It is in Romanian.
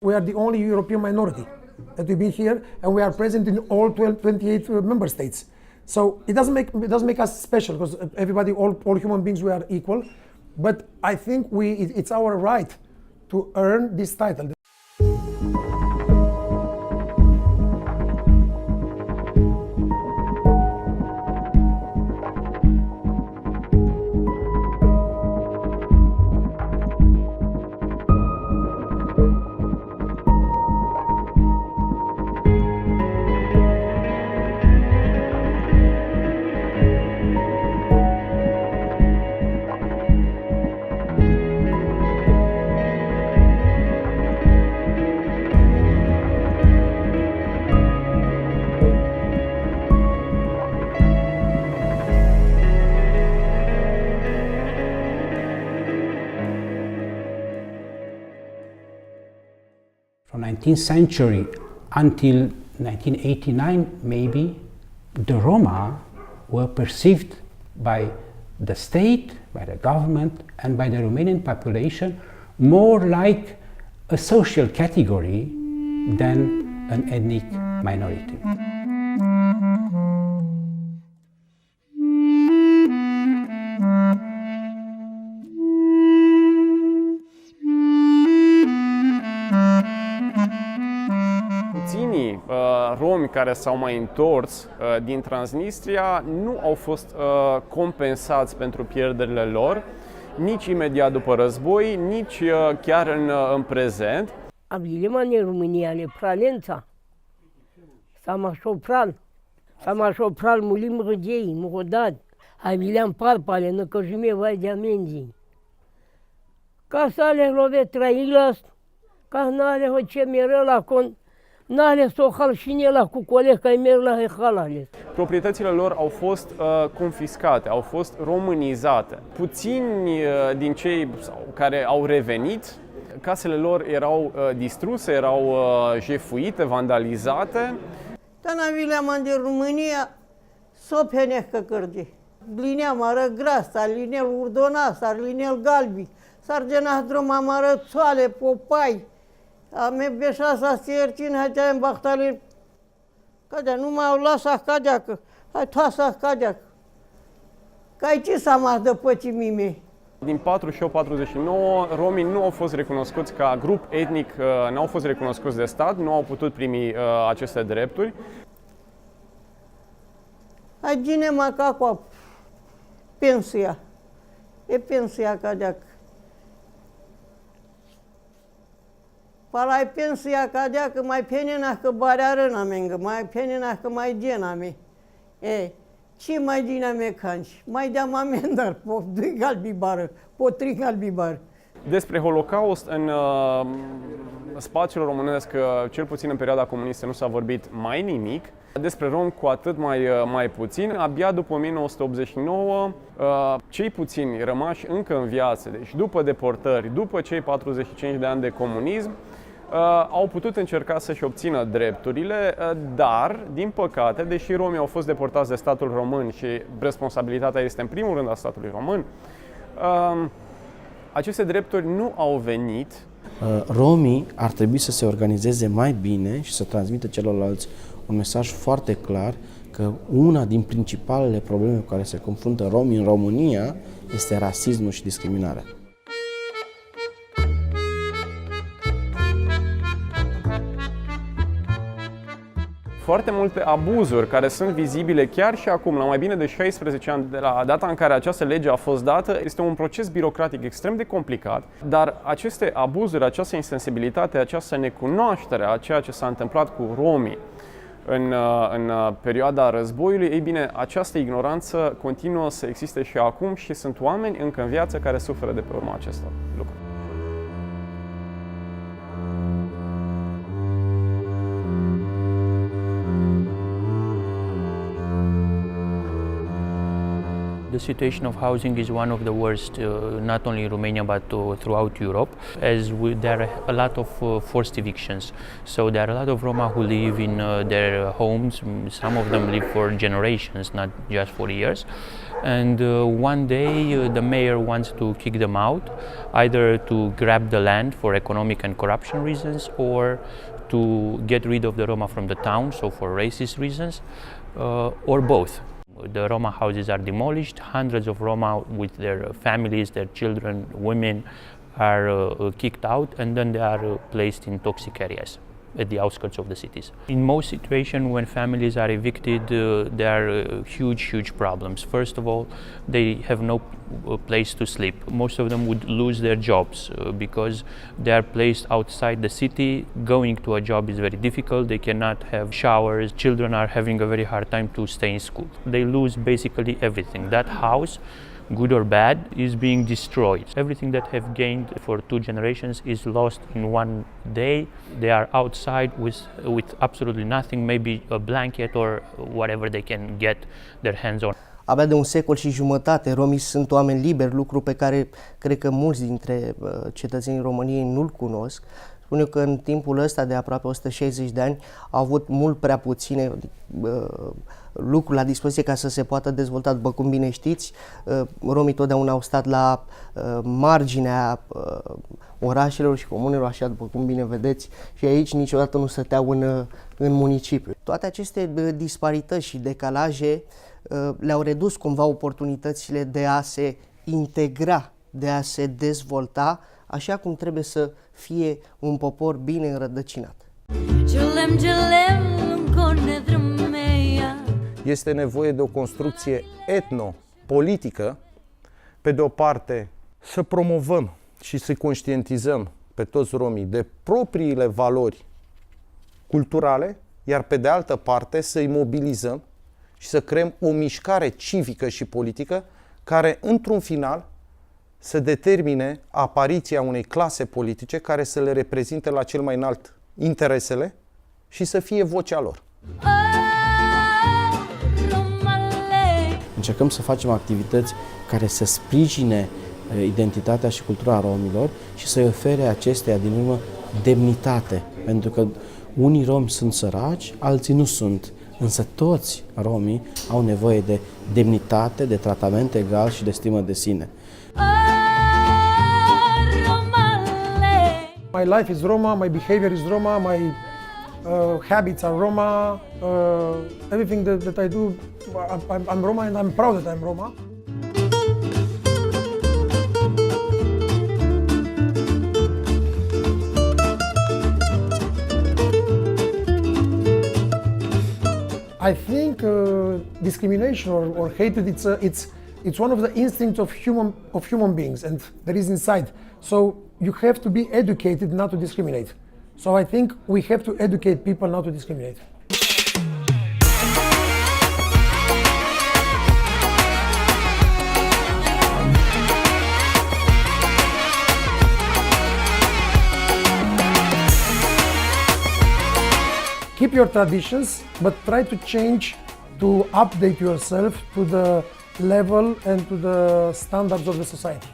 we are the only European minority that we've been here, and we are present in all 28 member states. So it doesn't make us special, because everybody, all human beings, we are equal. But I think it's our right to earn this title. From 19th century until 1989, maybe, the Roma were perceived by the state, by the government, and by the Romanian population more like a social category than an ethnic minority. Puținii romi care s-au mai întors din Transnistria nu au fost compensați pentru pierderile lor, nici imediat după război, nici chiar în prezent. Avem în România le pralența, Samașopral, mulim râdei, murodad, avileam parpale, năcăjume vai de amenzii. Ca să ale love trăilas, ca n-ale o ce meră la con, n-ale sohal și la cu colega merg la hehalale. Proprietățile lor au fost confiscate, au fost românizate. Puțini din cei care au revenit, casele lor erau distruse, erau jefuite, vandalizate. Tanavileam din România, sopenehcă cârdi. Lineam ară grasa, linel urdonasa, linel galbi, sargena druma mară țoale, popai. Ame beșasa siercin, hatea în bahtale. Cadea, nu mai lasa cadeacă, hai toasa cadeacă. Cai ce s-a mai de păcimime? Din 48-49, romii nu au fost recunoscuți ca grup etnic, nu au fost recunoscuți de stat, nu au putut primi aceste drepturi. Hai gine macacoa pensia. E pensia cadeacă. Palai pensia cadeacă mai penena că barea răna mengă, mai penena că mai gena me. E, ce mai gina me canci? Mai deam amendar, po doi galbi bară, po trei galbi bară. Despre Holocaust în spațiul românesc, cel puțin în perioada comunistă, nu s-a vorbit mai nimic. Despre rom cu atât mai puțin. Abia după 1989, cei puțini rămași încă în viață, deci după deportări, după cei 45 de ani de comunism, au putut încerca să-și obțină drepturile, dar, din păcate, deși romii au fost deportați de statul român și responsabilitatea este în primul rând a statului român, aceste drepturi nu au venit. Romii ar trebui să se organizeze mai bine și să transmită celorlalți un mesaj foarte clar că una din principalele probleme cu care se confruntă romii în România este rasismul și discriminarea. Foarte multe abuzuri care sunt vizibile chiar și acum, la mai bine de 16 ani de la data în care această lege a fost dată. Este un proces birocratic extrem de complicat, dar aceste abuzuri, această insensibilitate, această necunoaștere a ceea ce s-a întâmplat cu romii în perioada războiului, ei bine, această ignoranță continuă să existe și acum și sunt oameni încă în viață care suferă de pe urma acestor lucruri. The situation of housing is one of the worst, not only in Romania but throughout Europe, as there are a lot of forced evictions. So there are a lot of Roma who live in their homes. Some of them live for generations, not just for years. and one day the mayor wants to kick them out, either to grab the land for economic and corruption reasons, or to get rid of the Roma from the town, so for racist reasons, or both. The Roma houses are demolished, hundreds of Roma with their families, their children, women are kicked out, and then they are placed in toxic areas at the outskirts of the cities. In most situations when families are evicted, there are huge problems. First of all, they have no place to sleep. Most of them would lose their jobs because they are placed outside the city. Going to a job is very difficult. They cannot have showers. Children are having a very hard time to stay in school. They lose basically everything. That house, good or bad, is being destroyed. Everything that have gained for 2 generations is lost in one day. They are outside with absolutely nothing, maybe a blanket or whatever they can get their hands on. Abia de un secol și jumătate romii sunt oameni liberi, lucru pe care cred că mulți dintre cetățenii României nu-l cunosc. Spun eu că în timpul ăsta de aproape 160 de ani au avut mult prea puține lucruri la dispoziție ca să se poată dezvolta. După cum bine știți, romii totdeauna au stat la marginea orașelor și comunelor, așa după cum bine vedeți, și aici niciodată nu stăteau în municipiu. Toate aceste disparități și decalaje le-au redus cumva oportunitățile de a se integra, de a se dezvolta așa cum trebuie să fie un popor bine înrădăcinat. Este nevoie de o construcție etno-politică, pe de o parte să promovăm și să conștientizăm pe toți romii de propriile valori culturale, iar pe de altă parte să-i mobilizăm și să creăm o mișcare civică și politică care, într-un final, să determine apariția unei clase politice care să le reprezinte la cel mai înalt interesele și să fie vocea lor. Încercăm să facem activități care să sprijine identitatea și cultura romilor și să-i ofere acesteia din urmă demnitate. Pentru că unii romi sunt săraci, alții nu sunt. Însă toți romii au nevoie de demnitate, de tratament egal și de stimă de sine. My life is Roma, my behavior is Roma, my habits are Roma, everything that I do, I'm Roma and I'm proud that I'm Roma. I think discrimination or hatred, it's one of the instincts of human beings, and that is inside. So you have to be educated not to discriminate. So I think we have to educate people not to discriminate. Keep your traditions, but try to change, to update yourself to the level and to the standards of the society.